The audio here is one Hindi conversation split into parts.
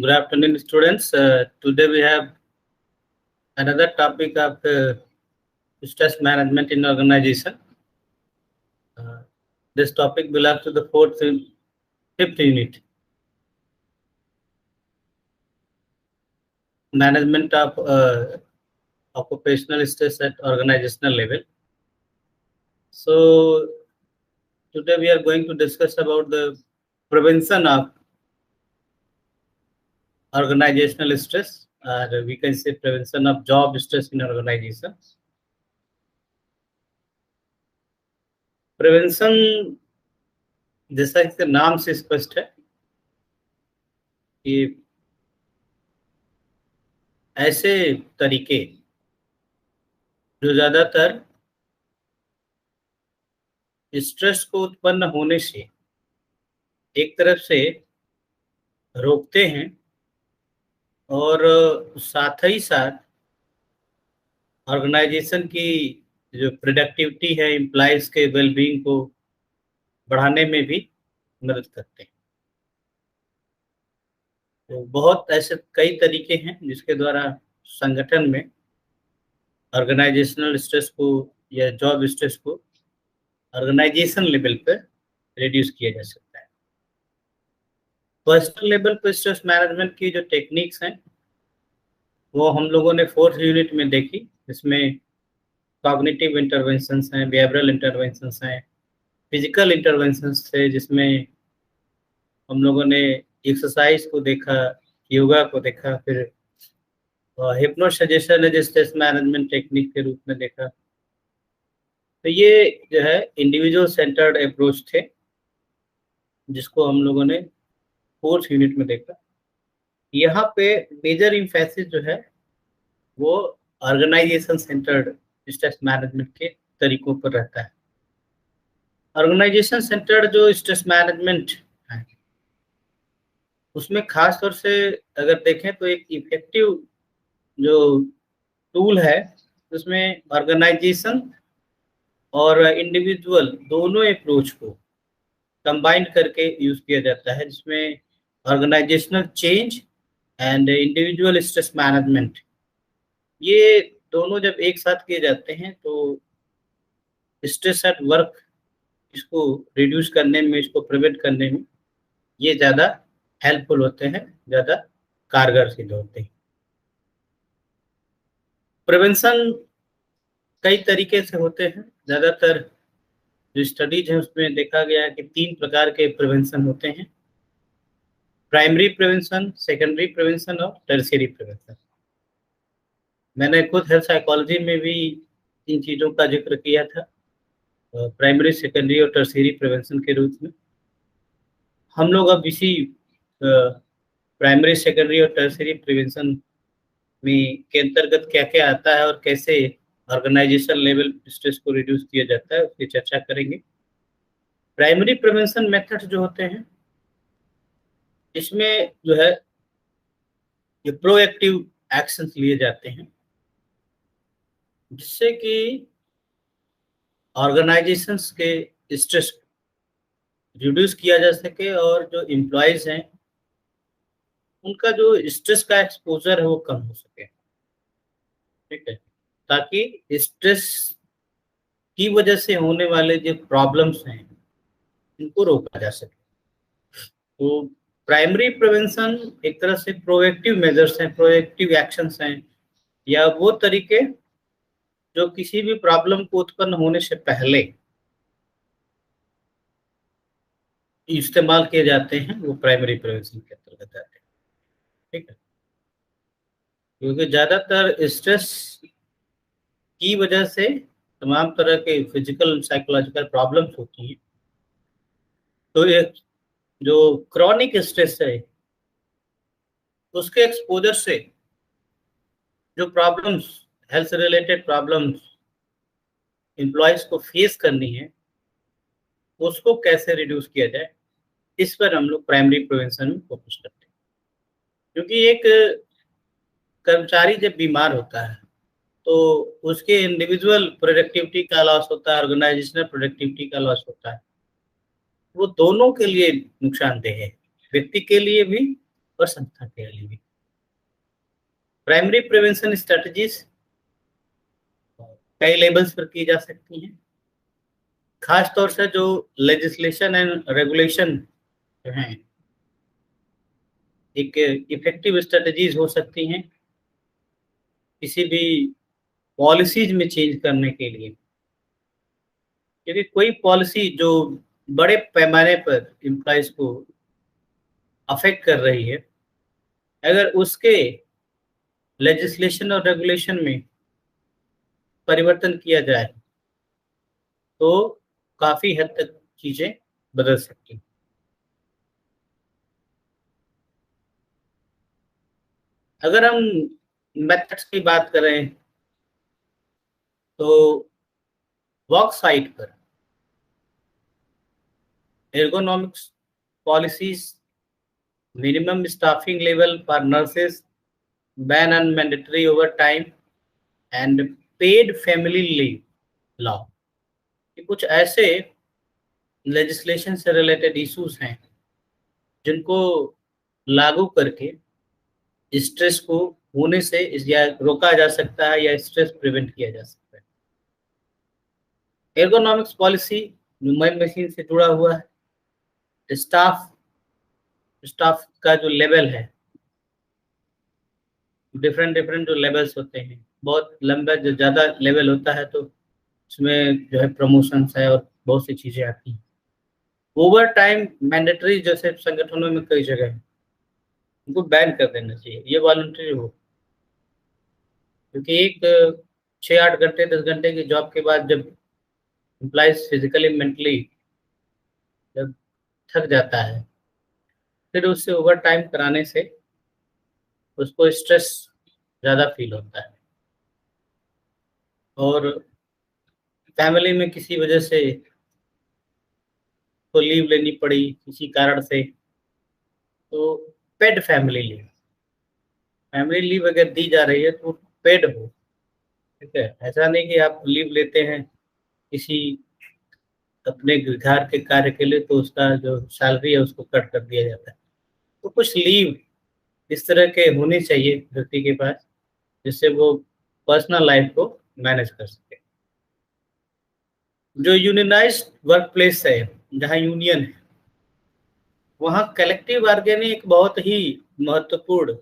Good afternoon, students. Today we have another topic of stress management in organization. This topic belongs to the fifth unit, management of occupational stress at organizational level. So today we are going to discuss about the prevention of organizational stress, or we can say prevention of job stress in organization. Prevention जैसा इसके नाम से स्पष्ट है कि ऐसे तरीके जो ज्यादातर स्ट्रेस को उत्पन्न होने से एक तरफ से रोकते हैं और साथ ही साथ ऑर्गेनाइजेशन की जो प्रोडक्टिविटी है, एम्प्लॉइज के वेलबींग को बढ़ाने में भी मदद करते हैं। तो बहुत ऐसे कई तरीके हैं जिसके द्वारा संगठन में ऑर्गेनाइजेशनल स्ट्रेस को या जॉब स्ट्रेस को ऑर्गेनाइजेशन लेवल पर रिड्यूस किया जा सकता है। पर्सनल लेवल पर स्ट्रेस मैनेजमेंट की जो टेक्निक्स हैं वो हम लोगों ने 4th यूनिट में देखी। इसमें कॉग्निटिव इंटरवेंशंस हैं, बिहेवियरल इंटरवेंशंस हैं, फिजिकल इंटरवेंशंस थे जिसमें हम लोगों ने एक्सरसाइज को देखा, योगा को देखा, फिर hypno suggestion as stress management technique के रूप में देखा। तो ये जो है इंडिविजुअल सेंटर्ड अप्रोच थे जिसको हम लोगों ने 4th यूनिट में देखा। यहाँ पे मेजर इम्फेसिस जो है वो ऑर्गेनाइजेशन सेंटर्ड स्ट्रेस मैनेजमेंट के तरीकों पर रहता है। ऑर्गेनाइजेशन सेंटर्ड जो स्ट्रेस मैनेजमेंट है उसमें खास तौर से अगर देखें तो एक इफेक्टिव जो टूल है उसमें ऑर्गेनाइजेशन और इंडिविजुअल दोनों अप्रोच को कंबाइन करके यूज किया जाता है, जिसमें organisational change and individual stress management ये दोनों जब एक साथ किए जाते हैं तो स्ट्रेस एट वर्क इसको रिड्यूस करने में, इसको प्रिवेंट करने में ये ज़्यादा हेल्पफुल होते हैं, ज़्यादा कारगर सिद्ध होते हैं। प्रिवेंशन कई तरीके से होते हैं। ज़्यादातर जो स्टडीज हैं उसमें देखा गया है कि 3 प्रकार के प्रिवेंशन होते हैं: प्राइमरी प्रिवेंशन, सेकेंडरी प्रिवेंशन और टर्शियरी प्रिवेंशन। मैंने खुद हेल्थ साइकोलॉजी में भी इन चीज़ों का जिक्र किया था, प्राइमरी, सेकेंडरी और टर्शियरी प्रिवेंशन के रूप में। हम लोग अब इसी प्राइमरी, सेकेंडरी और टर्शियरी प्रिवेंशन में के अंतर्गत क्या क्या आता है और कैसे ऑर्गेनाइजेशन लेवल स्ट्रेस को रिड्यूस किया जाता है उसकी चर्चा करेंगे। प्राइमरी प्रिवेंशन मेथड्स जो होते हैं इसमें जो है ये प्रोएक्टिव एक्शंस लिए जाते हैं जिससे कि ऑर्गेनाइजेशंस के स्ट्रेस को रिड्यूस किया जा सके और जो एम्प्लॉयज हैं उनका जो स्ट्रेस का एक्सपोजर है वो कम हो सके। ठीक है, ताकि स्ट्रेस की वजह से होने वाले जो प्रॉब्लम्स हैं इनको रोका जा सके। तो प्राइमरी प्रिवेंशन एक तरह से प्रोएक्टिव मेजर्स हैं, प्रोएक्टिव एक्शंस हैं, या वो तरीके जो किसी भी प्रॉब्लम को उत्पन्न होने से पहले इस्तेमाल किए जाते हैं, वो प्राइमरी प्रिवेंशन के अंतर्गत आते हैं। ठीक है, क्योंकि ज़्यादातर स्ट्रेस की वजह से तमाम तरह के फिजिकल साइकोलॉजिकल प्रॉब्लम्स होती हैं। तो ये जो क्रॉनिक स्ट्रेस है उसके एक्सपोजर से जो problems, health related problems employees को फेस करनी है उसको कैसे रिड्यूस किया जाए, इस पर हम लोग प्राइमरी प्रिवेंशन में फोकस करते हैं। क्योंकि एक कर्मचारी जब बीमार होता है तो उसके इंडिविजुअल प्रोडक्टिविटी का लॉस होता है, ऑर्गेनाइजेशनल प्रोडक्टिविटी का लॉस होता है। वो दोनों के लिए नुकसानदेह है, व्यक्ति के लिए भी और संस्था के लिए भी। प्राइमरी प्रिवेंशन स्ट्रेटजीज कई लेवल्स पर की जा सकती हैं, खास तौर से जो लेजिस्लेशन एंड रेगुलेशन जो हैं एक इफेक्टिव स्ट्रेटजीज हो सकती हैं किसी भी पॉलिसीज में चेंज करने के लिए, क्योंकि कोई पॉलिसी जो बड़े पैमाने पर एम्प्लॉयज को अफेक्ट कर रही है, अगर उसके लेजिस्लेशन और रेगुलेशन में परिवर्तन किया जाए तो काफी हद तक चीजें बदल सकती हैं। अगर हम मेथड्स की बात करें तो वर्क साइट पर ergonomics policies, minimum staffing level for nurses, ban on mandatory overtime and paid family leave law, ये कुछ ऐसे लेजिस्लेशन से रिलेटेड इश्यूज हैं जिनको लागू करके स्ट्रेस को होने से या रोका जा सकता है या स्ट्रेस प्रिवेंट किया जा सकता है। एर्गोनॉमिक्स पॉलिसी ह्यूमन मशीन से जुड़ा हुआ है। स्टाफ का जो लेवल है, डिफरेंट डिफरेंट जो लेवल्स होते हैं, बहुत लंबा जो ज़्यादा लेवल होता है तो उसमें जो है प्रमोशंस है और बहुत सी चीज़ें आती हैं। ओवर टाइम मैंडेटरी जैसे संगठनों में कई जगह है, उनको बैन कर देना चाहिए, ये वॉलंटरी हो, क्योंकि एक 6-8 घंटे 10 घंटे की जॉब के बाद जब एम्प्लॉइज फिजिकली मेंटली जब थक जाता है, फिर उससे ओवर टाइम कराने से उसको स्ट्रेस ज़्यादा फील होता है, और फैमिली में किसी वजह से तो लीव लेनी पड़ी किसी कारण से, तो पेड फैमिली लीव अगर दी जा रही है तो पेड हो, ठीक है। ऐसा नहीं कि आप लीव लेते हैं किसी अपने घर के कार्य के लिए तो उसका जो सैलरी है उसको कट कर दिया जाता है। तो कुछ लीव इस तरह के होने चाहिए व्यक्ति के पास जिससे वो पर्सनल लाइफ को मैनेज कर सके। जो यूनियनाइज्ड वर्क प्लेस है, जहाँ यूनियन है, वहाँ कलेक्टिव बार्गेनिंग एक बहुत ही महत्वपूर्ण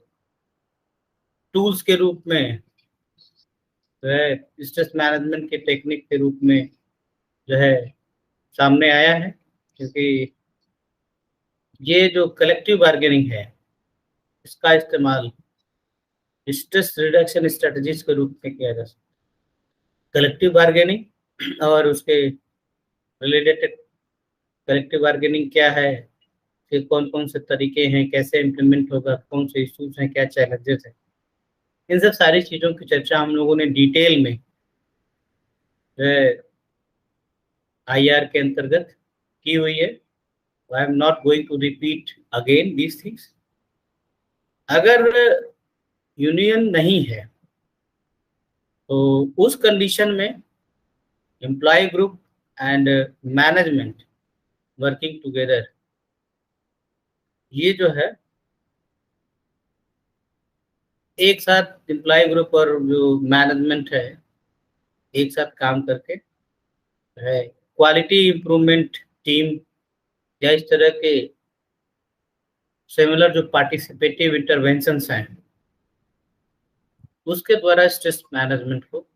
टूल्स के रूप में जो है, स्ट्रेस मैनेजमेंट के टेक्निक के रूप में जो है सामने आया है, क्योंकि ये जो कलेक्टिव बार्गेनिंग है इसका इस्तेमाल स्ट्रेस रिडक्शन स्ट्रेटजीज के रूप में किया जा सकता है। कलेक्टिव बार्गेनिंग और उसके रिलेटेड कलेक्टिव बार्गेनिंग क्या है, फिर कौन कौन से तरीके हैं, कैसे इम्प्लीमेंट होगा, कौन से इश्यूज हैं, क्या चैलेंजेस हैं, इन सब सारी चीज़ों की चर्चा हम लोगों ने डिटेल में जो है IR के अंतर्गत की हुई है। I am not going to repeat again these things. अगर यूनियन नहीं है तो उस कंडीशन में employ group and management working together, ये जो है एक साथ एम्प्लॉय ग्रुप और जो मैनेजमेंट है एक साथ काम करके है क्वालिटी इम्प्रूवमेंट टीम या इस तरह के सिमिलर जो पार्टिसिपेटिव इंटरवेंशंस हैं उसके द्वारा स्ट्रेस मैनेजमेंट को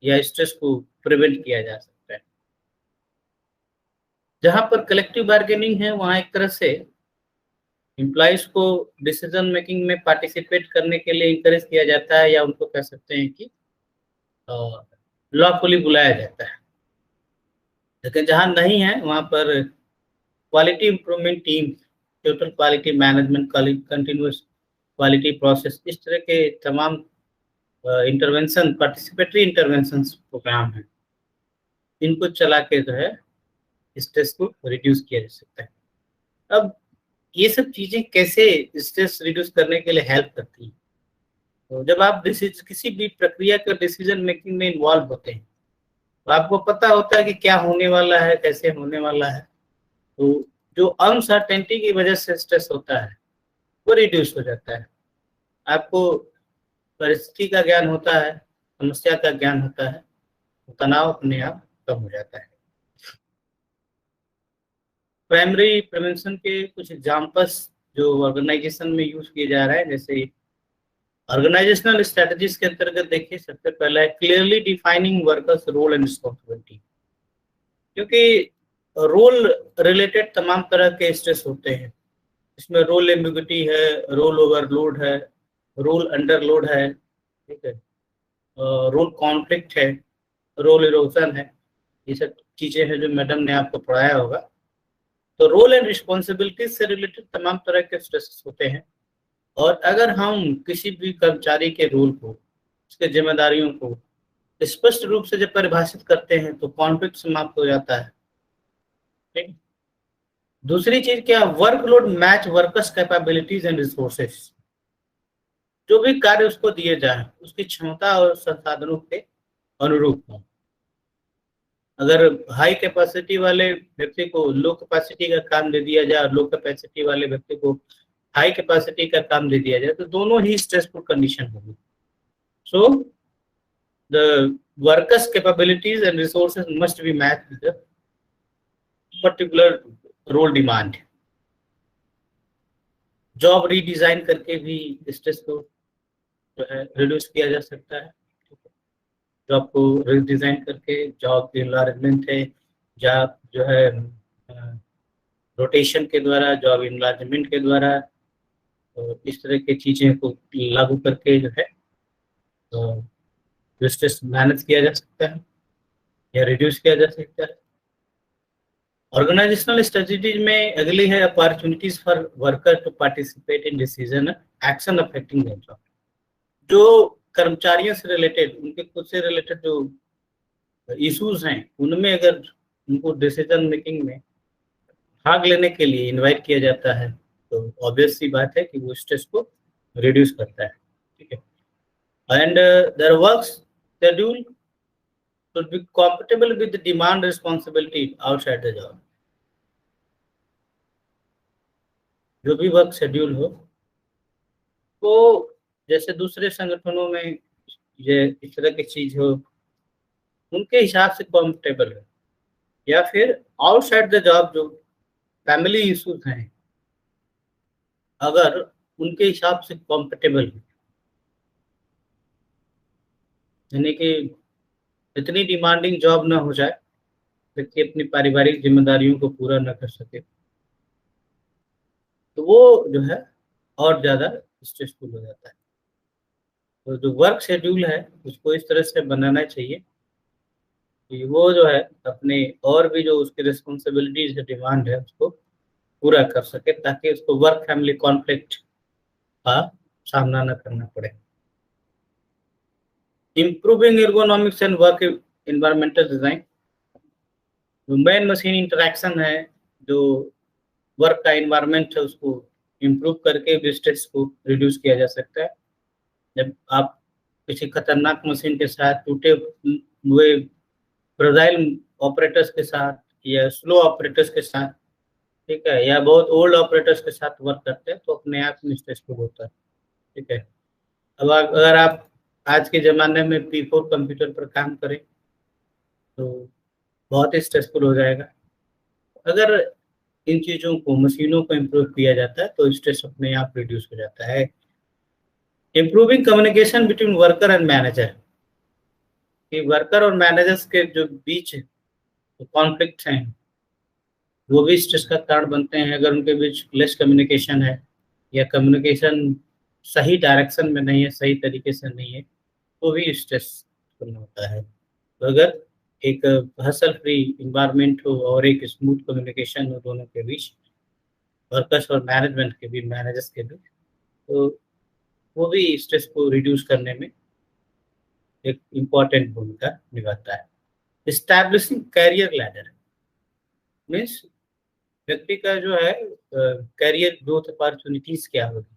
या स्ट्रेस को प्रिवेंट किया जा सकता है। जहां पर कलेक्टिव बार्गेनिंग है वहां एक तरह से एम्प्लॉइज को डिसीजन मेकिंग में पार्टिसिपेट करने के लिए इंकरेज किया जाता है, या उनको कह सकते हैं कि लॉफुली बुलाया जाता है। लेकिन जहां नहीं है वहां पर quality improvement team, total quality management, continuous quality process, इस तरह के तमाम इंटरवेंशन, पार्टिसिपेटरी इंटरवेंशन प्रोग्राम है, इनको चला के जो है स्ट्रेस को रिड्यूस किया जा सकता है। अब ये सब चीजें कैसे स्ट्रेस रिड्यूस करने के लिए हेल्प करती हैं? तो जब आप किसी भी प्रक्रिया के डिसीजन मेकिंग में इन्वॉल्व होते हैं तो आपको पता होता है कि क्या होने वाला है, कैसे होने वाला है। तो जो अनसर्टेनिटी की वजह से स्ट्रेस होता है वो रिड्यूस हो जाता है। आपको परिस्थिति का ज्ञान होता है, समस्या का ज्ञान होता है, तो तनाव अपने आप कम हो जाता है। प्राइमरी प्रिवेंशन के कुछ एग्जाम्पल्स जो ऑर्गेनाइजेशन में यूज किए जा रहे हैं, जैसे ऑर्गेनाइजेशनल स्ट्रेटजीज के अंतर्गत देखिए, सबसे पहला है clearly defining workers role and responsibility. क्योंकि रोल रिलेटेड तमाम तरह के स्ट्रेस होते हैं, इसमें रोल एम्बिग्युइटी है, रोल ओवरलोड है, रोल अंडरलोड है, ठीक है, रोल कॉन्फ्लिक्ट है, रोल इरोजन है, ये सब चीजें हैं जो मैडम ने आपको पढ़ाया होगा। तो रोल एंड रिस्पॉन्सिबिलिटी से रिलेटेड तमाम तरह के स्ट्रेस होते हैं, और अगर हम किसी भी कर्मचारी के रोल को, उसके जिम्मेदारियों को स्पष्ट रूप से जब परिभाषित करते हैं तो कॉन्फ्लिक्ट समाप्त हो जाता है। ठीक। दूसरी चीज क्या, workload match workers capabilities and resources. जो भी कार्य उसको दिए जाए उसकी क्षमता और संसाधनों के अनुरूप हो। अगर हाई कैपेसिटी वाले व्यक्ति को लो कैपेसिटी का काम दे दिया जाए और लो कैपेसिटी वाले व्यक्ति को हाई कैपेसिटी का काम दे दिया जाए तो दोनों ही स्ट्रेसफुल कंडीशन होगी। So the workers capabilities and resources must be matched with the particular role demand. Job redesign करके भी स्ट्रेस को जो है रिड्यूस किया जा सकता है। जॉब को रीडिजाइन करके, जॉब इन्लार्जमेंट है, जॉब जो है रोटेशन के द्वारा, जॉब इन्लार्जमेंट के द्वारा, तो इस तरह की चीजें को लागू करके जो है तो स्ट्रेस मैनेज किया जा सकता है या रिड्यूस किया जा सकता है। ऑर्गेनाइजेशनल स्ट्रेटजीज में अगली है opportunities for worker to participate in decision action affecting their job. जो कर्मचारियों से रिलेटेड, उनके खुद से रिलेटेड जो इश्यूज हैं, उनमें अगर उनको डिसीजन मेकिंग में भाग लेने के लिए इनवाइट किया जाता है तो ऑब्वियस सी बात है कि वो स्ट्रेस को रिड्यूस करता है। ठीक है। And their work schedule should be compatible with the demand responsibility outside the job। जो भी वर्क शेड्यूल हो वो जैसे दूसरे संगठनों में ये इस तरह की चीज हो उनके हिसाब से कॉम्फर्टेबल है, या फिर आउटसाइड द जॉब जो फैमिली इश्यूज हैं अगर उनके हिसाब से कॉम्फर्टेबल है, यानी कि इतनी डिमांडिंग जॉब ना हो जाए व्यक्ति अपनी पारिवारिक जिम्मेदारियों को पूरा न कर सके, तो वो जो है और ज्यादा स्ट्रेसफुल हो जाता है। तो जो वर्क शेड्यूल है उसको इस तरह से बनाना चाहिए कि वो जो है अपने और भी जो उसकी रिस्पॉन्सिबिलिटीज डिमांड है उसको पूरा कर सके, ताकि उसको वर्क फैमिली कॉन्फ्लिक्ट का सामना न करना पड़े। Improving ergonomics and work environmental design. जो मैन मशीन इंटरेक्शन है, जो वर्क का एनवायरमेंट है, उसको इम्प्रूव करके भी स्ट्रेस को रिड्यूस किया जा सकता है। जब आप किसी खतरनाक मशीन के साथ, टूटे हुए फ्रेजाइल ऑपरेटर्स के साथ या स्लो ऑपरेटर्स के साथ, ठीक है, या बहुत ओल्ड ऑपरेटर्स के साथ वर्क करते हैं तो अपने आप में स्ट्रेसफुल होता है। ठीक है। अब अगर आप आज के ज़माने में P4 कंप्यूटर पर काम करें तो बहुत ही स्ट्रेसफुल हो जाएगा। अगर इन चीज़ों को, मशीनों को इम्प्रूव किया जाता है तो स्ट्रेस अपने आप रिड्यूस हो जाता है। Improving communication between worker and manager. कि वर्कर और मैनेजर्स के जो बीच कॉन्फ्लिक्ट हैं वो भी स्ट्रेस का कारण बनते हैं। अगर उनके बीच लेस कम्युनिकेशन है या कम्युनिकेशन सही डायरेक्शन में नहीं है, सही तरीके से नहीं है, तो भी स्ट्रेस उत्पन्न होता है। तो अगर एक हसल फ्री इन्वायरमेंट हो और एक स्मूथ कम्युनिकेशन हो दोनों के बीच, वर्कर्स और मैनेजमेंट के बीच, मैनेजर्स के बीच, तो वो भी स्ट्रेस को रिड्यूस करने में एक इम्पॉर्टेंट भूमिका निभाता है। एस्टैब्लिशिंग कैरियर लैडर मीन्स व्यक्ति का जो है कैरियर ग्रोथ अपॉर्चुनिटीज क्या होगी,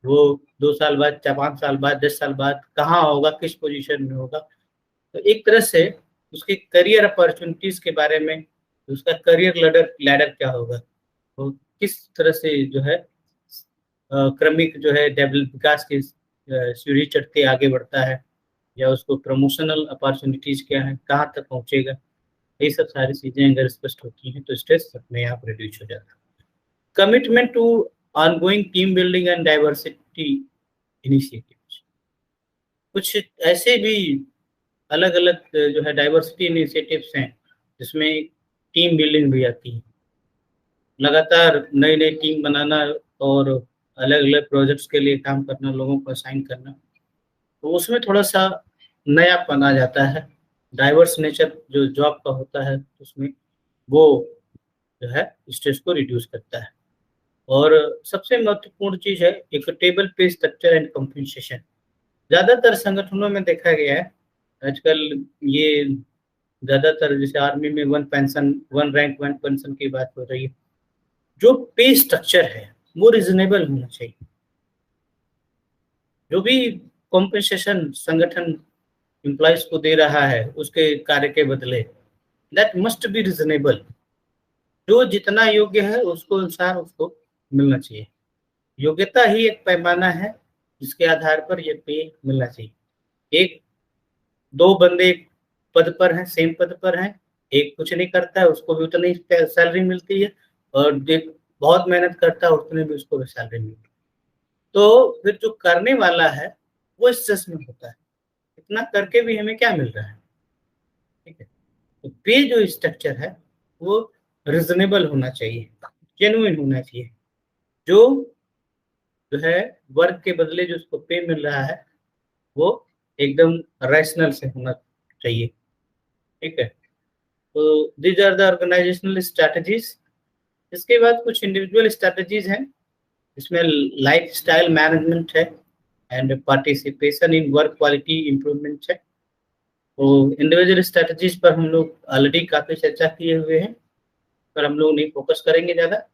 वो 2 साल बाद, 5 साल बाद, 10 साल बाद कहाँ होगा, किस पोजीशन में होगा। तो एक तरह से उसके करियर अपॉर्चुनिटीज के बारे में, उसका करियर लैडर क्या होगा, तो किस तरह से जो है क्रमिक जो है डेवलप विकास की सीढ़ी चढ़ते आगे बढ़ता है, या उसको प्रमोशनल अपॉर्चुनिटीज क्या है, कहाँ तक पहुंचेगा, ये सब सारी चीजें अगर स्पष्ट होती हैं तो स्ट्रेस अपने आप रिड्यूस हो जाता है। Commitment to ongoing team building and diversity initiatives, कुछ ऐसे भी अलग अलग जो है डाइवर्सिटी इनिशिएटिव्स हैं जिसमें टीम बिल्डिंग भी आती है, लगातार नई नई टीम बनाना और अलग अलग प्रोजेक्ट्स के लिए काम करना, लोगों को असाइन करना, तो उसमें थोड़ा सा नयापन आ जाता है। डाइवर्स नेचर जो जॉब का होता है उसमें वो जो है स्ट्रेस को रिड्यूस करता है। और सबसे महत्वपूर्ण चीज है इक्विटेबल पे स्ट्रक्चर एंड कंपनसेशन। ज्यादातर संगठनों में देखा गया है आजकल ये, ज्यादातर जैसे आर्मी में one pension, one rank one pension की बात हो रही है, जो पे स्ट्रक्चर है वो रिजनेबल होना चाहिए। जो भी कॉम्पेंसेशन संगठन एम्प्लॉयज को दे रहा है उसके कार्य के बदले, दैट मस्ट बी रिजनेबल। जो जितना योग्य है उसको अनुसार उसको मिलना चाहिए। योग्यता ही एक पैमाना है जिसके आधार पर ये पे मिलना चाहिए। एक दो बंदे पद पर हैं, सेम पद पर हैं, एक कुछ नहीं करता है उसको भी उतनी सैलरी मिलती है, और एक बहुत मेहनत करता है उतने भी उसको भी सैलरी मिलती है। तो फिर जो करने वाला है वो स्ट्रेस में होता है, इतना करके भी हमें क्या मिल रहा है। ठीक है, तो पे जो स्ट्रक्चर है वो रिजनेबल होना चाहिए, जेन्युइन होना चाहिए। जो जो है वर्क के बदले जो उसको पे मिल रहा है वो एकदम रैशनल से होना चाहिए। ठीक है, तो these are the organisational strategies. इसके बाद कुछ इंडिविजुअल स्ट्रैटेजीज हैं, इसमें लाइफ स्टाइल मैनेजमेंट है and participation in work quality improvement है। तो इंडिविजुअल स्ट्रैटेजीज पर हम लोग ऑलरेडी काफी चर्चा किए हुए हैं, पर हम लोग नहीं फोकस करेंगे ज्यादा।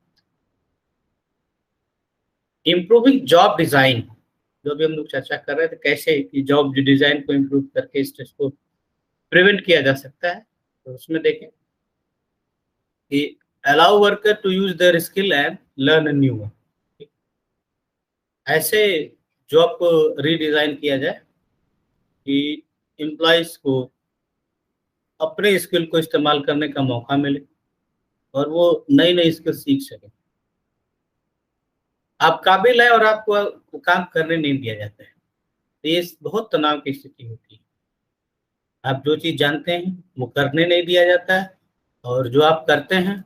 इम्प्रूविंग जॉब डिजाइन, जो भी हम लोग चर्चा कर रहे थे कैसे कि जॉब डिजाइन को इम्प्रूव करके स्ट्रेस को प्रिवेंट किया जा सकता है, तो उसमें देखें कि allow worker to use their skill and learn new one. ऐसे जॉब को रीडिजाइन किया जाए कि एम्प्लॉयज को अपने स्किल को इस्तेमाल करने का मौका मिले और वो नई नई स्किल सीख सके। आप काबिल है और आपको काम करने नहीं दिया जाता है, तो ये बहुत तनाव की स्थिति होती है। आप जो चीज जानते हैं वो करने नहीं दिया जाता है, और जो आप करते हैं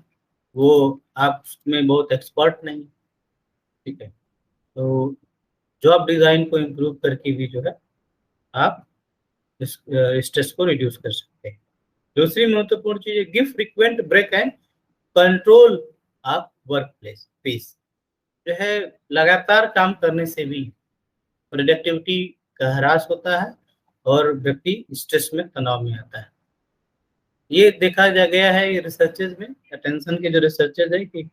वो आप उसमें बहुत एक्सपर्ट नहीं। ठीक है, तो जॉब डिजाइन को इम्प्रूव करके भी जो है आप इस स्ट्रेस को रिड्यूस कर सकते हैं। दूसरी महत्वपूर्ण चीज है give frequent break and control of workplace pace. जो है लगातार काम करने से भी प्रोडक्टिविटी का ह्रास होता है और व्यक्ति स्ट्रेस में, तनाव में आता है। ये देखा जा गया है ये रिसर्चेज में, अटेंशन के जो रिसर्चेज है कि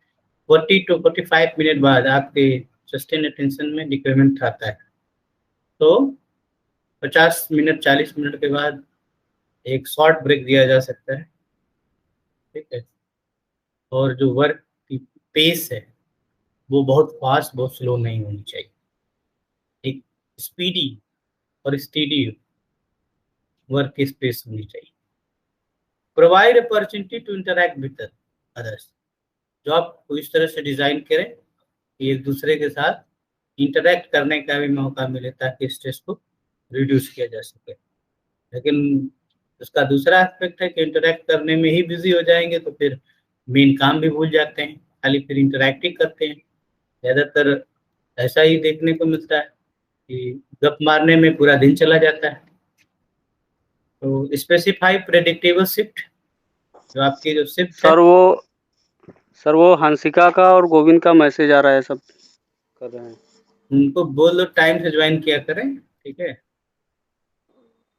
40 to 45 मिनट बाद आपके सस्टेन अटेंशन में डिक्रीमेंट आता है। तो 50 मिनट 40 मिनट के बाद एक शॉर्ट ब्रेक दिया जा सकता है। ठीक है, और जो वर्क की पेस है वो बहुत फास्ट, बहुत स्लो नहीं होनी चाहिए, एक स्पीडी और स्टीडी वर्क की स्पेस होनी चाहिए। Provide opportunity to interact with others, जो आप इस तरह से डिजाइन करें कि एक दूसरे के साथ इंटरैक्ट करने का भी मौका मिले ताकि स्ट्रेस को रिड्यूस किया जा सके। लेकिन उसका दूसरा एस्पेक्ट है कि इंटरैक्ट करने में ही बिजी हो जाएंगे तो फिर मेन काम भी भूल जाते हैं, खाली फिर इंटरैक्ट ही करते हैं। ज़्यादातर ऐसा ही देखने को मिलता है कि गप मारने में पूरा दिन चला जाता है। तो स्पेसिफाई प्रेडिक्टेबल शिफ्ट, जो आपकी जो शिफ्ट है। सर वो हंसिका का और गोविंद का मैसेज आ रहा है, सब कर रहे हैं। उनको बोल दो टाइम से ज्वाइन किया करें। ठीक है,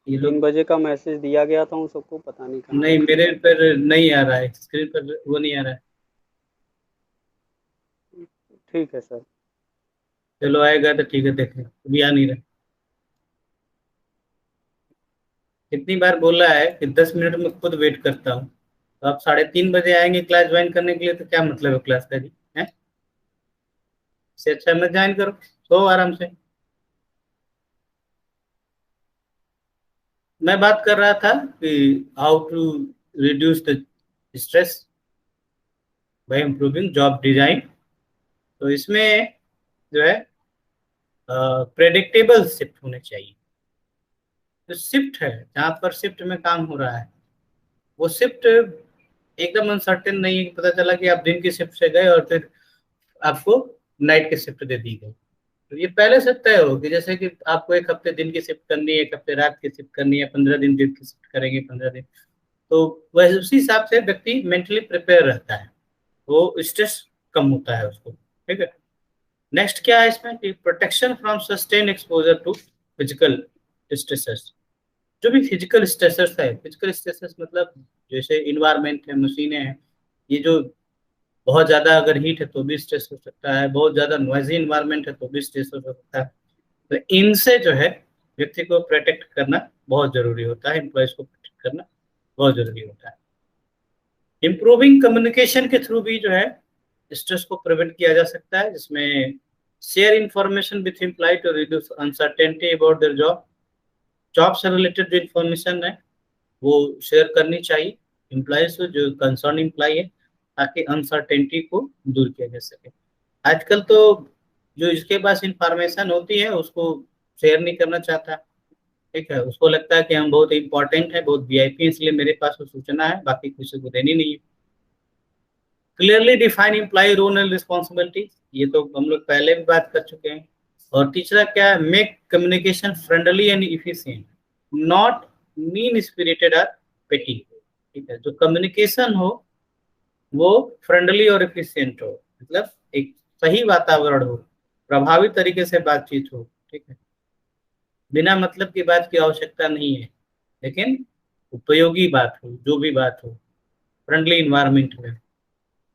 ये 3 लोग बजे का मैसेज दिया गया था उन सबको, पता नहीं कहाँ नहीं, है। मेरे पर नहीं आ रहा है, स्क्रीन पर वो नहीं आ रहा है। ठीक है सर। चलो आएगा तो ठीक है, देखें अभी आ नहीं रहा। कितनी बार बोला है कि 10 मिनट में खुद वेट करता हूँ, तो आप 3:30 बजे आएंगे क्लास ज्वाइन करने के लिए, तो क्या मतलब है क्लास का जी है। इससे अच्छा मत ज्वाइन करो, सो आराम से। मैं बात कर रहा था कि how to reduce the stress by improving job design. तो इसमें जो है प्रेडिक्टेबल शिफ्ट होने चाहिए। जो शिफ्ट है, जहाँ पर शिफ्ट में काम हो रहा है, वो शिफ्ट एकदम अनसर्टेन नहीं है कि पता चला कि आप दिन की शिफ्ट से गए और फिर आपको नाइट की शिफ्ट दे दी गई। तो ये पहले से तय हो कि जैसे कि आपको एक हफ्ते दिन की शिफ्ट करनी है, एक हफ्ते रात की शिफ्ट करनी है, 15 दिन दिन की शिफ्ट करेंगे, 15 दिन। तो वह उसी हिसाब से व्यक्ति मेंटली प्रिपेयर रहता है, वो स्ट्रेस कम होता है उसको। ठीक है। नेक्स्ट क्या है इसमें कि protection from sustain exposure to physical stresses. जो भी फिजिकल स्ट्रेसेस है, फिजिकल स्ट्रेसेस मतलब जैसे इन्वायरमेंट है, मशीनें हैं, ये जो बहुत ज्यादा अगर हीट है तो भी स्ट्रेस हो सकता है, बहुत ज्यादा नॉइजी इन्वायरमेंट है तो भी स्ट्रेस हो सकता है। तो इनसे जो है व्यक्ति को प्रोटेक्ट करना बहुत जरूरी होता है, एम्प्लॉयज को प्रोटेक्ट करना बहुत जरूरी होता है। इम्प्रूविंग कम्युनिकेशन के थ्रू भी जो है स्ट्रेस को प्रिवेंट किया जा सकता है, जिसमें share information with employ to reduce uncertainty about their job. Job से रिलेटेड जो इन्फॉर्मेशन है वो शेयर करनी चाहिए एम्प्लॉयज को, जो कंसर्न एम्प्लॉय है, ताकि अनसर्टेनिटी को दूर किया जा सके। आजकल तो जो इसके पास इंफॉर्मेशन होती है उसको शेयर नहीं करना चाहता। ठीक है, उसको लगता है कि हम बहुत इंपॉर्टेंट है, बहुत वीआईपी, इसलिए मेरे पास वो सूचना है, बाकी किसी को देनी नहीं है। Clearly define employ role and responsibility, ये तो हम लोग पहले भी बात कर चुके हैं। और तीसरा क्या है, make communication friendly and efficient, not mean spirited और पेटी। ठीक है, जो कम्युनिकेशन हो वो फ्रेंडली और इफिशिएंट हो, मतलब एक सही वातावरण हो, प्रभावी तरीके से बातचीत हो। ठीक है, बिना मतलब की बात की आवश्यकता नहीं है, लेकिन उपयोगी बात हो, जो भी बात हो, फ्रेंडली इन्वायरमेंट में।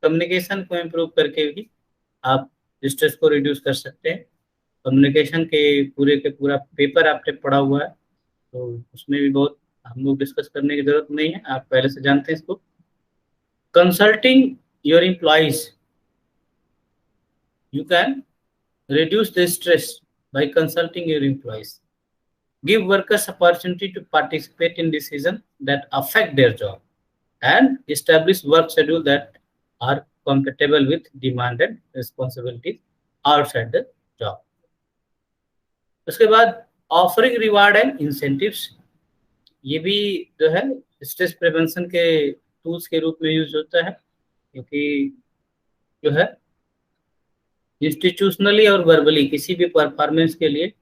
कम्युनिकेशन को इम्प्रूव करके भी आप स्ट्रेस को रिड्यूस कर सकते हैं। कम्युनिकेशन के पूरा पेपर आपने पढ़ा हुआ है, तो उसमें भी बहुत हम लोग डिस्कस करने की जरूरत नहीं है, आप पहले से जानते हैं इसको। Consulting your employees, you can reduce the stress by consulting your employees. Give workers opportunity to participate in decisions that affect their job and establish work schedule that are compatible with demand and responsibilities outside the job. उसके बाद ऑफरिंग रिवार्ड एंड इंसेंटिव्स, ये भी जो है स्ट्रेस प्रिवेंशन के टूल्स के रूप में यूज होता है, क्योंकि जो है इंस्टीट्यूशनली और वर्बली किसी भी परफॉर्मेंस के लिए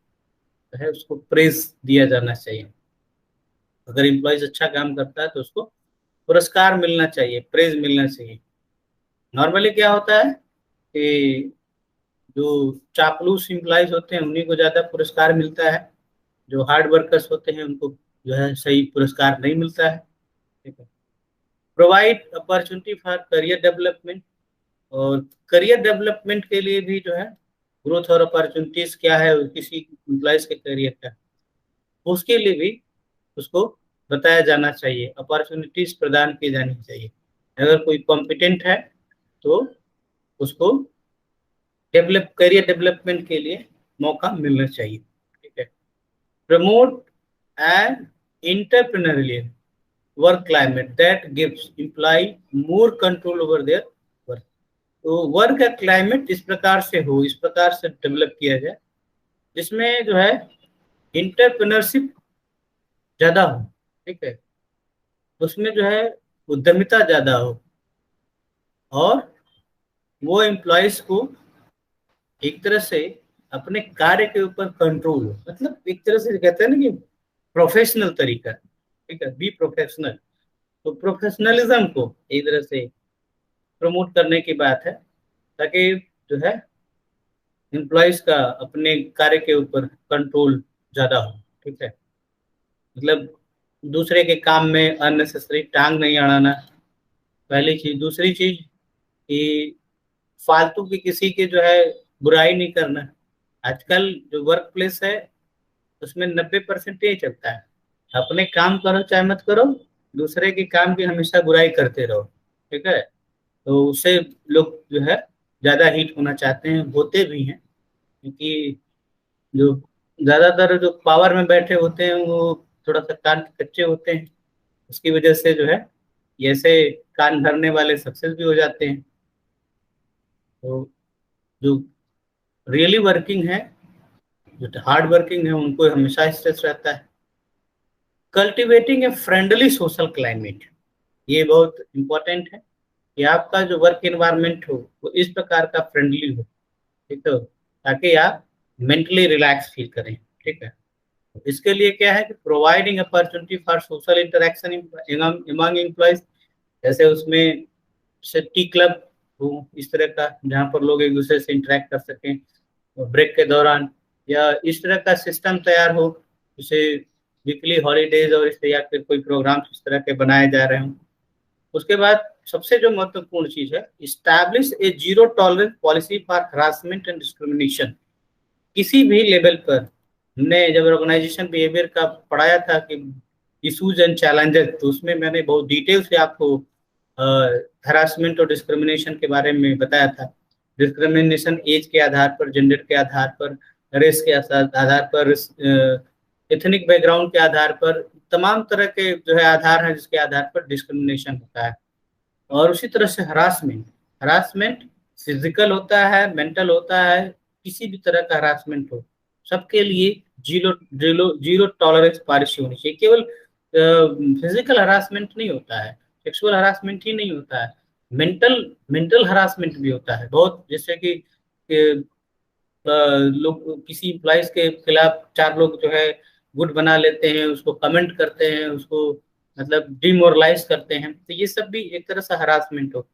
है उसको प्रेज दिया जाना चाहिए। अगर एम्प्लॉयज अच्छा काम करता है तो उसको पुरस्कार मिलना चाहिए, प्रेज मिलना चाहिए। नॉर्मली क्या होता है कि जो चापलूस एम्प्लॉयज होते हैं उन्हीं को ज्यादा पुरस्कार मिलता है, जो हार्ड वर्कर्स होते हैं उनको जो है सही पुरस्कार नहीं मिलता है। ठीक है। Provide opportunity for career development, और करियर डेवलपमेंट के लिए भी जो है ग्रोथ और अपॉर्चुनिटीज क्या है किसी एम्प्लॉयज के करियर का, उसके लिए भी उसको बताया जाना चाहिए, अपॉर्चुनिटीज प्रदान की जानी चाहिए। अगर कोई कॉम्पिटेंट है तो उसको करियर डेवलपमेंट के लिए मौका मिलना चाहिए। ठीक है। Promote and entrepreneurial work climate that gives employ more control over their work. तो वर्क का क्लाइमेट इस प्रकार से हो, इस प्रकार से डेवलप किया जाए जिसमें जो है इंटरप्रेन्योरशिप ज्यादा हो। ठीक है, उसमें जो है उद्यमिता ज्यादा हो, और वो एम्प्लॉयज को एक तरह से अपने कार्य के ऊपर कंट्रोल हो, मतलब एक तरह से कहते हैं ना कि प्रोफेशनल तरीका। ठीक है, बी प्रोफेशनल। तो प्रोफेशनलिज्म को एक तरह से प्रमोट करने की बात है, ताकि जो है एम्प्लॉयज का अपने कार्य के ऊपर कंट्रोल ज्यादा हो। ठीक है, मतलब दूसरे के काम में अननेसेसरी टांग नहीं अड़ाना, पहली चीज। दूसरी चीज कि फालतू की किसी की जो है बुराई नहीं करना। आजकल जो वर्क प्लेस है उसमें 90% यही चलता है, अपने काम करो चाहे मत करो, दूसरे के काम की हमेशा बुराई करते रहो। ठीक है, तो उससे लोग जो है ज़्यादा हीट होना चाहते हैं, होते भी हैं, क्योंकि जो ज़्यादातर जो पावर में बैठे होते हैं वो थोड़ा सा कान के कच्चे होते हैं, उसकी वजह से जो है ये ऐसे कान भरने वाले सक्सेस भी हो जाते हैं। तो जो रियली वर्किंग है, जो हार्ड वर्किंग है, उनको हमेशा स्ट्रेस रहता है। Cultivating a friendly social climate, ये बहुत इंपॉर्टेंट है कि आपका जो वर्क एनवायरनमेंट हो वो इस प्रकार का फ्रेंडली हो, ठीक है, ताकि आप मेंटली रिलैक्स फील करें। ठीक है, इसके लिए क्या है कि providing opportunity for social interaction among employees, जैसे उसमें टी क्लब हो इस तरह का, जहाँ पर लोग एक दूसरे से इंटरेक्ट कर सकें ब्रेक के दौरान, या इस तरह का सिस्टम तैयार हो जैसे वीकली हॉलीडेज और इस या फिर कोई प्रोग्राम इस तरह के बनाए जा रहे हों। उसके बाद सबसे जो महत्वपूर्ण चीज है, establish A zero tolerance policy for harassment and discrimination. किसी भी लेवल पर हमने जब ऑर्गेनाइजेशन बिहेवियर का पढ़ाया था कि इशूज एंड चैलेंजेस, तो उसमें मैंने बहुत डिटेल से आपको हरासमेंट और डिस्क्रिमिनेशन के बारे में बताया था। डिस्क्रिमिनेशन एज के आधार पर, जेंडर के आधार पर, रेस के आधार पर, एथनिक बैकग्राउंड के आधार पर, तमाम तरह के जो है आधार हैं जिसके आधार पर डिस्क्रिमिनेशन होता है। और उसी तरह से हरासमेंट, हरासमेंट फिजिकल होता है, मेंटल होता है, किसी भी तरह का हरासमेंट हो, सबके लिए zero zero zero tolerance policy होनी चाहिए। केवल फिजिकल हरासमेंट नहीं होता है, सेक्सुअल हरासमेंट ही नहीं होता है, मेंटल मेंटल हरासमेंट भी होता है बहुत। जैसे कि लोग किसी इम्प्लॉइज के खिलाफ चार लोग जो है गुट बना लेते हैं, उसको कमेंट करते हैं, उसको मतलब डिमोरलाइज करते हैं, तो ये सब भी एक तरह से हरासमेंट हो।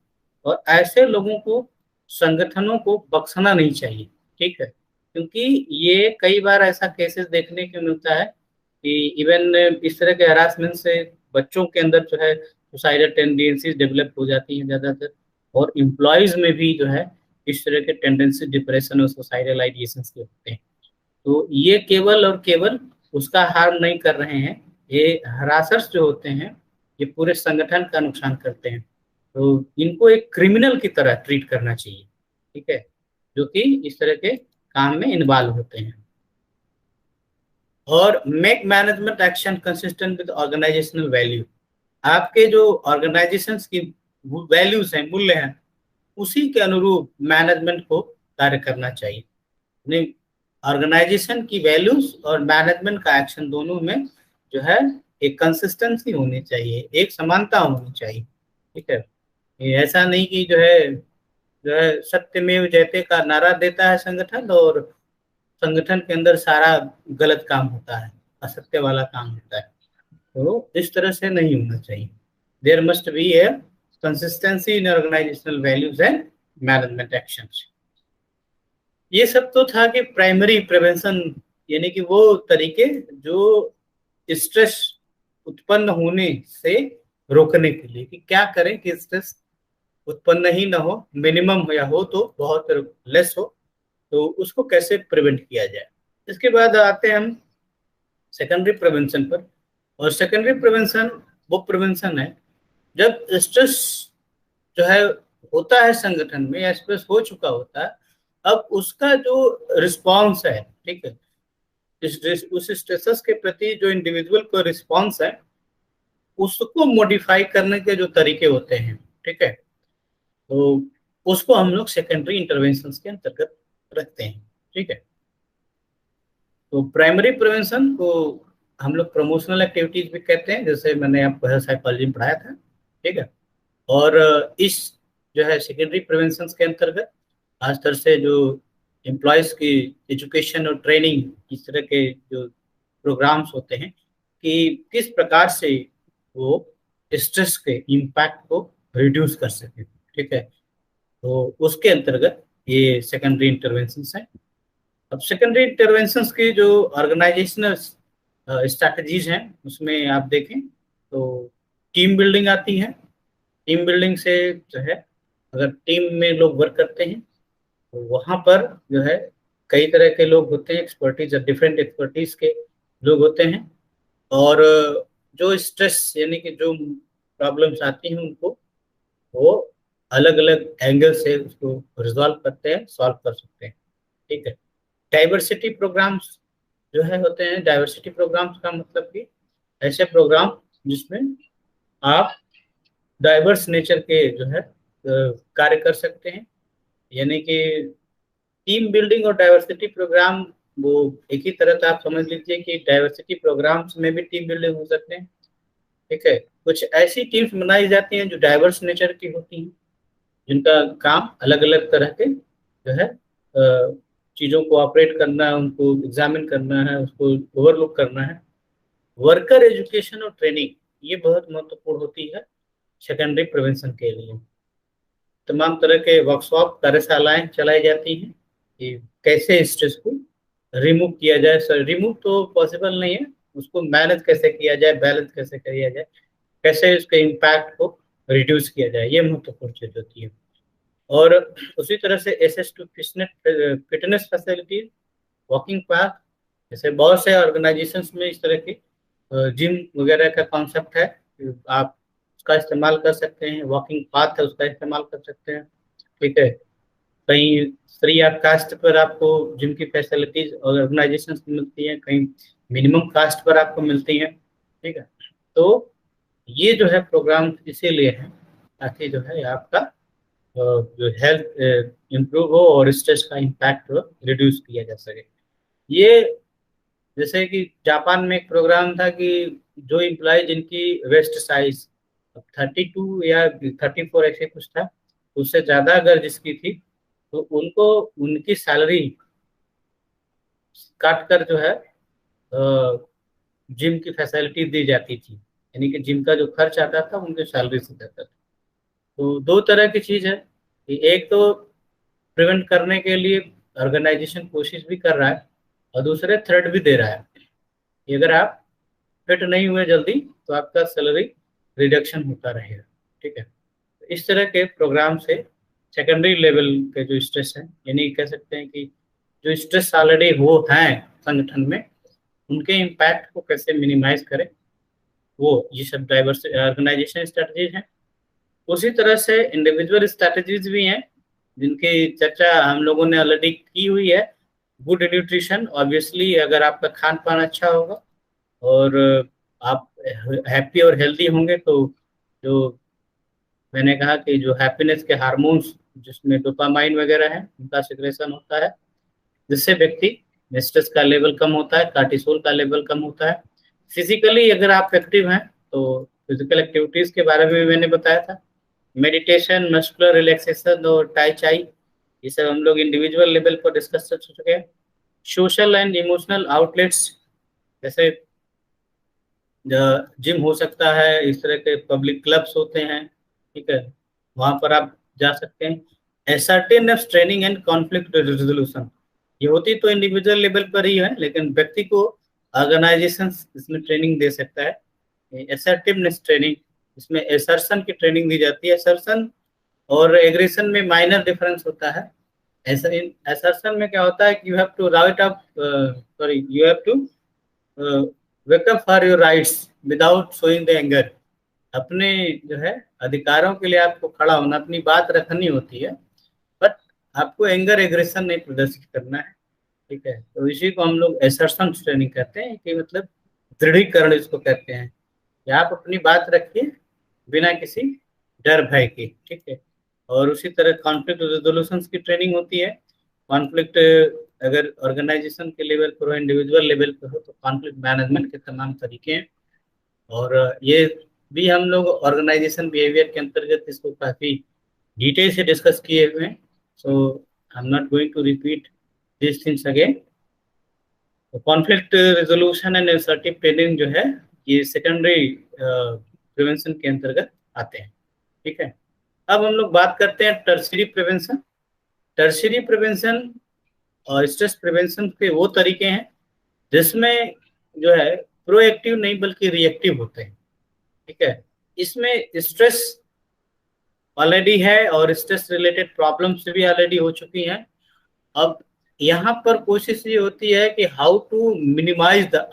और ऐसे लोगों को संगठनों को बख्शना नहीं चाहिए। ठीक है, क्योंकि ये कई बार ऐसा केसेस देखने को मिलता है कि इवन इस तरह के हरासमेंट से बच्चों के अंदर जो है सुसाइडल टेंडेंसीज डेवलप हो जाती हैं ज़्यादातर, और एम्प्लॉयज में भी जो है इस तरह के टेंडेंसी डिप्रेशन और सुसाइडल आइडिएशन के होते हैं। तो ये केवल और केवल उसका हार्म नहीं कर रहे हैं, ये हरासर्स जो होते हैं ये पूरे संगठन का नुकसान करते हैं। तो इनको एक क्रिमिनल की तरह ट्रीट करना चाहिए, ठीक है, जो कि इस तरह के काम में इन्वॉल्व होते हैं। और make management action consistent with organisational value, आपके जो ऑर्गेनाइजेशंस की वैल्यूज हैं, मूल्य हैं, उसी के अनुरूप मैनेजमेंट को कार्य करना चाहिए। ऑर्गेनाइजेशन की वैल्यूज और मैनेजमेंट का एक्शन दोनों में जो है एक कंसिस्टेंसी होनी चाहिए, एक समानता होनी चाहिए। ठीक है, ये ऐसा नहीं कि जो है सत्यमेव जयते का नारा देता है संगठन, और संगठन के अंदर सारा गलत काम होता है, असत्य वाला काम होता है। तो इस तरह से नहीं होना चाहिए। There must be a consistency in organisational values and management actions. ये सब तो था कि प्राइमरी प्रिवेंशन, यानी कि वो तरीके जो स्ट्रेस उत्पन्न होने से रोकने के लिए, कि क्या करें कि स्ट्रेस उत्पन्न ही ना हो, मिनिमम हो या हो तो बहुत लेस हो, तो उसको कैसे प्रिवेंट किया जाए। इसके बाद आते हैं हम सेकेंडरी प्रिवेंशन पर। और सेकेंडरी प्रिवेंशन वो प्रिवेंशन है जब स्ट्रेस जो है होता है संगठन में, या स्ट्रेस हो चुका होता है, अब उसका जो रिस्पॉन्स है, ठीक है, उस स्ट्रेसस के प्रति जो इंडिविजुअल को रिस्पॉन्स है, उसको मॉडिफाई करने के जो तरीके होते हैं, ठीक है, तो उसको हम लोग सेकेंडरी इंटरवेंशन के अंतर्गत रखते हैं। ठीक है, तो प्राइमरी प्रिवेंशन को हम लोग प्रमोशनल एक्टिविटीज भी कहते हैं, जैसे मैंने आपको हेल्थ साइकोलॉजी में पढ़ाया था। ठीक है, और इस जो है सेकेंडरी प्रिवेंशन के अंतर्गत खासतर से जो एम्प्लॉयज की एजुकेशन और ट्रेनिंग, इस तरह के जो प्रोग्राम्स होते हैं कि किस प्रकार से वो स्ट्रेस के इम्पैक्ट को रिड्यूस कर सके। ठीक है, तो उसके अंतर्गत ये सेकेंडरी इंटरवेंशन है। अब सेकेंडरी इंटरवेंशन की जो ऑर्गेनाइजेशनल स्ट्रैटेजीज हैं, उसमें आप देखें तो टीम बिल्डिंग आती है। टीम बिल्डिंग से जो है, अगर टीम में लोग वर्क करते हैं तो वहाँ पर जो है कई तरह के लोग होते हैं, एक्सपर्टीज, डिफरेंट एक्सपर्टीज के लोग होते हैं, और जो स्ट्रेस यानी कि जो प्रॉब्लम्स आती हैं उनको वो अलग अलग एंगल से उसको रिजॉल्व करते हैं, सॉल्व कर सकते हैं। ठीक है। डाइवर्सिटी प्रोग्राम्स जो है होते हैं, डाइवर्सिटी प्रोग्राम्स का मतलब कि ऐसे प्रोग्राम जिसमें आप डाइवर्स नेचर के जो है कार्य कर सकते हैं। यानी कि टीम बिल्डिंग और डाइवर्सिटी प्रोग्राम वो एक ही तरह का, आप समझ लीजिए कि डाइवर्सिटी प्रोग्राम्स में भी टीम बिल्डिंग हो सकते हैं। ठीक है। कुछ ऐसी टीम्स बनाई जाती हैं जो डाइवर्स नेचर की होती हैं, जिनका काम अलग अलग तरह के जो है चीज़ों को ऑपरेट करना है, उनको एग्जामिन करना है, उसको ओवरलुक करना है। वर्कर एजुकेशन और ट्रेनिंग ये बहुत महत्वपूर्ण होती है सेकेंडरी प्रिवेंशन के लिए। तमाम तरह के वर्कशॉप, कार्यशालाएं चलाई जाती हैं कि कैसे स्ट्रेस को रिमूव किया जाए। सर, रिमूव तो पॉसिबल नहीं है, उसको मैनेज कैसे किया जाए, बैलेंस कैसे किया जाए, कैसे उसके इम्पैक्ट को रिड्यूस किया जाए, ये महत्वपूर्ण चीज होती है। और उसी तरह से access to fitness facilities, walking park, जैसे बहुत से ऑर्गेनाइजेशंस में इस तरह की जिम वगैरह का कॉन्सेप्ट है, आप उसका इस्तेमाल कर सकते हैं। वॉकिंग पाथ है, उसका इस्तेमाल कर सकते हैं। ठीक है। कहीं फ्री ऑफ कास्ट पर आपको जिम की फैसिलिटीज ऑर्गेनाइजेशन मिलती हैं, कहीं मिनिमम कास्ट पर आपको मिलती हैं। ठीक है। तो ये जो है प्रोग्राम इसीलिए है ताकि जो है आपका जो हेल्थ इम्प्रूव हो और स्ट्रेस का इम्पैक्ट रिड्यूस किया जा सके। ये जैसे कि जापान में एक प्रोग्राम था कि जो इम्प्लॉय जिनकी वेस्ट साइज 32 या 34 ऐसे कुछ था, उससे ज़्यादा अगर जिसकी थी, तो उनको उनकी सैलरी काट कर जो है जिम की फैसिलिटी दी जाती थी। यानी कि जिम का जो खर्च आता था उनके सैलरी से जाता था। तो दो तरह की चीज़ है कि एक तो प्रिवेंट करने के लिए ऑर्गेनाइजेशन कोशिश भी कर रहा है, और दूसरे थ्रेट भी दे रहा है कि अगर आप फिट नहीं हुए जल्दी तो आपका सैलरी रिडक्शन होता रहेगा। ठीक है। तो इस तरह के प्रोग्राम से सेकेंडरी लेवल के जो स्ट्रेस है, यानी कह सकते हैं कि जो स्ट्रेस ऑलरेडी हो हैं संगठन में, उनके इम्पैक्ट को कैसे मिनिमाइज करें, वो ये सब डाइवर्स ऑर्गेनाइजेशन स्ट्रेटजीज हैं। उसी तरह से इंडिविजुअल स्ट्रेटजीज भी हैं जिनकी चर्चा हम लोगों ने ऑलरेडी की हुई है। गुड न्यूट्रिशन, ऑब्वियसली अगर आपका खान पान अच्छा होगा और आप हैप्पी और हेल्दी होंगे, तो जो मैंने कहा कि जो हैप्पीनेस के हार्मोन्स जिसमें डोपामाइन वगैरह है उनका सिक्रेशन होता है, जिससे व्यक्ति स्ट्रेस का लेवल कम होता है, कार्टिसोल का लेवल कम होता है। फिजिकली अगर आप एक्टिव हैं तो फिजिकल एक्टिविटीज के बारे में भी मैंने बताया था। मेडिटेशन, मस्कुलर रिलैक्सेशन और टाई चाई, ये सब हम लोग इंडिविजुअल लेवल पर डिस्कस कर चुके हैं। सोशल एंड इमोशनल आउटलेट्स, जैसे जिम हो सकता है, इस तरह के पब्लिक क्लब्स होते हैं। ठीक है। वहां पर आप जा सकते हैं। Assertiveness training and conflict resolution, ये होती तो इंडिविजुअल लेवल पर ही है, लेकिन व्यक्ति को ऑर्गेनाइजेशन इसमें ट्रेनिंग दे सकता है। असर्टिवनेस ट्रेनिंग, इसमें एसर्शन की ट्रेनिंग दी जाती है। एसर्शन और एग्रेशन में माइनर डिफरेंस होता है। एसर्शन में क्या होता है कि you have to write up, sorry, you have to wake up for your rights without showing the anger. अपने जो है अधिकारों के लिए आपको खड़ा होना, अपनी बात रखनी होती है, बट आपको एंगर एग्रेशन नहीं प्रदर्शित करना है। ठीक है। तो इसी को हम लोग एसर्शन ट्रेनिंग कहते हैं, कि मतलब दृढ़ीकरण इसको कहते हैं कि आप अपनी बात रखिए बिना किसी डर भय के। ठीक है। और उसी तरह कॉन्फ्लिक्ट रेजोल्यूशन की ट्रेनिंग होती है। कॉन्फ्लिक्ट अगर ऑर्गेनाइजेशन के लेवल पर हो, इंडिविजुअल लेवल पर हो, तो कॉन्फ्लिक्ट मैनेजमेंट के तमाम तरीके हैं। और ये भी हम लोग ऑर्गेनाइजेशन बिहेवियर के अंतर्गत इसको काफ़ी डिटेल से डिस्कस किए हुए हैं। So I am not going to repeat this things again. तो conflict resolution and assertive training जो है, ये सेकेंडरी प्रिवेंशन के अंतर्गत आते हैं। ठीक है। अब हम लोग बात करते हैं टर्शरी प्रिवेंशन। टर्शरी प्रिवेंशन और स्ट्रेस प्रिवेंशन के वो तरीके हैं जिसमें जो है प्रोएक्टिव नहीं बल्कि रिएक्टिव होते हैं। ठीक है। इसमें स्ट्रेस ऑलरेडी है और स्ट्रेस रिलेटेड प्रॉब्लम्स भी ऑलरेडी हो चुकी हैं। अब यहाँ पर कोशिश ये होती है कि how to minimise the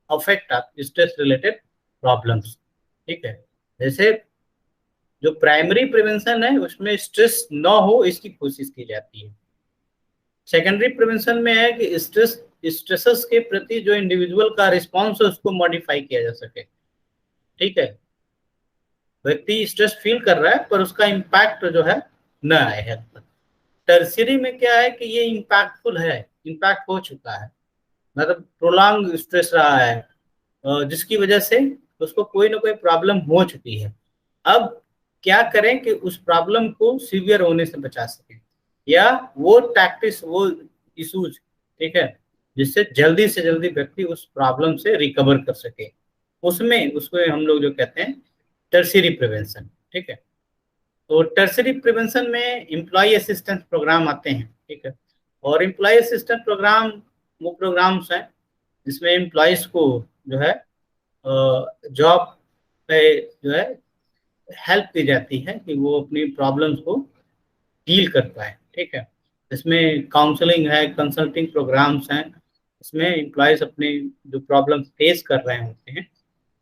affect of stress related problems. ठीक है। जैसे जो प्राइमरी प्रिवेंशन है उसमें स्ट्रेस ना हो इसकी कोशिश की जाती है। सेकेंडरी प्रिवेंशन में है कि स्ट्रेसेस के प्रति जो इंडिविजुअल का रिस्पॉन्स है उसको मॉडिफाई किया जा सके। ठीक है, व्यक्ति स्ट्रेस फील कर रहा है पर उसका इम्पैक्ट जो है न आए हेल्थ पर। टर्शियरी में क्या है कि ये इम्पैक्टफुल है, इम्पैक्ट हो चुका है, मतलब प्रोलॉन्ग स्ट्रेस रहा है जिसकी वजह से उसको कोई ना कोई प्रॉब्लम हो चुकी है। अब क्या करें कि उस प्रॉब्लम को सीवियर होने से बचा सके, या वो टैक्टिक्स, वो इश्यूज, ठीक है, जिससे जल्दी से जल्दी व्यक्ति उस प्रॉब्लम से रिकवर कर सके, उसमें उसको हम लोग जो कहते हैं टर्शियरी प्रिवेंशन। ठीक है, तो टर्शियरी प्रिवेंशन में एम्प्लॉय असिस्टेंस प्रोग्राम आते हैं। ठीक है, और एम्प्लॉय असिस्टेंस प्रोग्राम वो प्रोग्राम्स हैं जिसमें एम्प्लॉयज को जो है जॉब पे जो है हेल्प दी जाती है कि वो अपनी प्रॉब्लम्स को डील कर पाए। ठीक है, इसमें काउंसलिंग है, कंसल्टिंग प्रोग्राम्स हैं, इसमें एम्प्लॉयज अपने जो प्रॉब्लम फेस कर रहे होते हैं,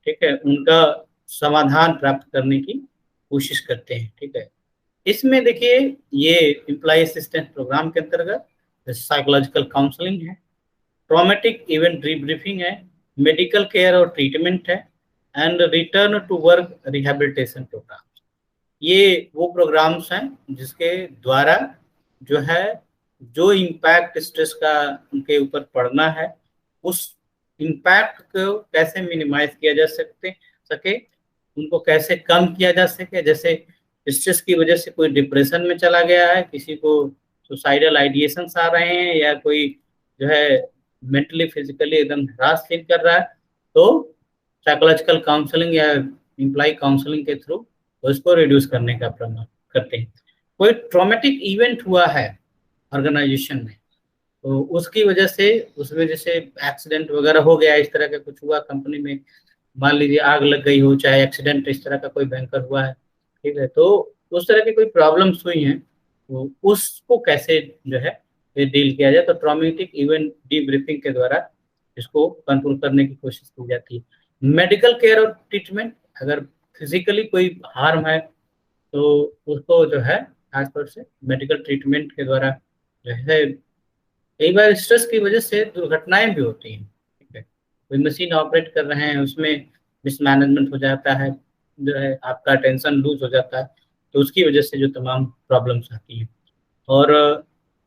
ठीक है, उनका समाधान प्राप्त करने की कोशिश करते हैं। ठीक है, इसमें देखिए ये एम्प्लॉय असिस्टेंस प्रोग्राम के अंतर्गत साइकोलॉजिकल काउंसलिंग है, ट्रॉमेटिक इवेंट डिब्रीफिंग है, मेडिकल केयर और ट्रीटमेंट है, and return to work rehabilitation programme. ये वो प्रोग्राम्स हैं जिसके द्वारा जो है जो इम्पैक्ट स्ट्रेस का उनके ऊपर पड़ना है उस इम्पैक्ट को कैसे मिनिमाइज किया जा सके, उनको कैसे कम किया जा सके। जैसे स्ट्रेस की वजह से कोई डिप्रेशन में चला गया है, किसी को सुसाइडल आइडिएशंस आ रहे हैं, या कोई जो है मेंटली फिजिकली एकदम हरास फील कर रहा है, तो साइकोलॉजिकल काउंसलिंग या एम्प्लॉय काउंसलिंग के थ्रू उसको रिड्यूस करने का प्रयास करते हैं। कोई ट्रॉमेटिक इवेंट हुआ है ऑर्गेनाइजेशन में, तो उसकी वजह से उसमें जैसे एक्सीडेंट वगैरह हो गया, इस तरह का कुछ हुआ कंपनी में, मान लीजिए आग लग गई हो, चाहे एक्सीडेंट इस तरह का कोई भयंकर हुआ है, ठीक है, तो उस तरह की कोई प्रॉब्लम्स हुई हैं, तो उसको कैसे जो है ये डील किया जाए, तो ट्रॉमेटिक इवेंट डीब्रीफिंग के द्वारा इसको कंट्रोल करने की कोशिश की जाती है। मेडिकल केयर और ट्रीटमेंट, अगर फिजिकली कोई हार्म है तो उसको जो है खासतौर से मेडिकल ट्रीटमेंट के द्वारा जो है, कई बार स्ट्रेस की वजह से दुर्घटनाएं भी होती हैं। ठीक है, कोई मशीन ऑपरेट कर रहे हैं, उसमें मिसमैनेजमेंट हो जाता है, जो है आपका टेंशन लूज हो जाता है, तो उसकी वजह से जो तमाम प्रॉब्लम्स आती हैं। और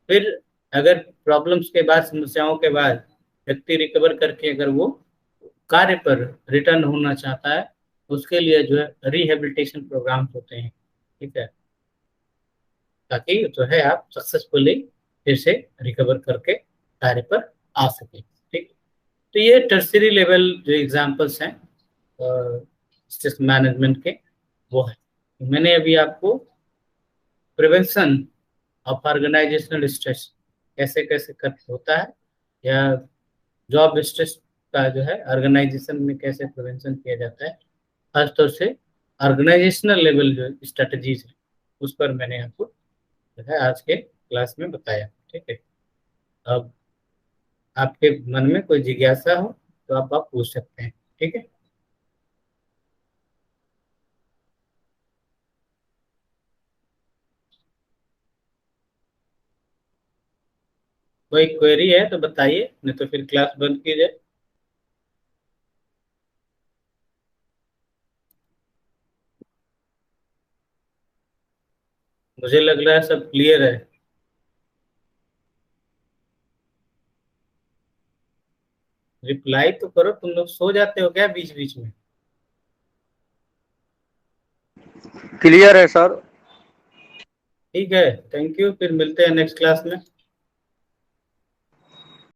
फिर अगर प्रॉब्लम्स के बाद, समस्याओं के बाद व्यक्ति रिकवर करके अगर वो कार्य पर रिटर्न होना चाहता है, उसके लिए जो है रिहेबिलिटेशन प्रोग्राम्स होते हैं। ठीक है, ताकि जो है आप सक्सेसफुली फिर से रिकवर करके कार्य पर आ सके। ठीक, तो ये टर्सरी लेवल जो एग्जांपल्स हैं स्ट्रेस मैनेजमेंट के, वो है। मैंने अभी आपको प्रिवेंशन ऑफ ऑर्गेनाइजेशनल स्ट्रेस कैसे कैसे कर होता है, या जॉब स्ट्रेस का जो है ऑर्गेनाइजेशन में कैसे प्रिवेंशन किया जाता है, खासतौर से ऑर्गेनाइजेशनल लेवल जो स्ट्रेटजीज है उस पर मैंने आपको जो है आज के क्लास में बताया। ठीक है, अब आपके मन में कोई जिज्ञासा हो तो आप पूछ सकते हैं। ठीक है, कोई क्वेरी है तो बताइए, नहीं तो फिर क्लास बंद की जाए। मुझे लग रहा है सब क्लियर है। रिप्लाई तो करो, तुम लोग सो जाते हो क्या बीच बीच में? क्लियर है सर। ठीक है, थैंक यू, फिर मिलते हैं नेक्स्ट क्लास में।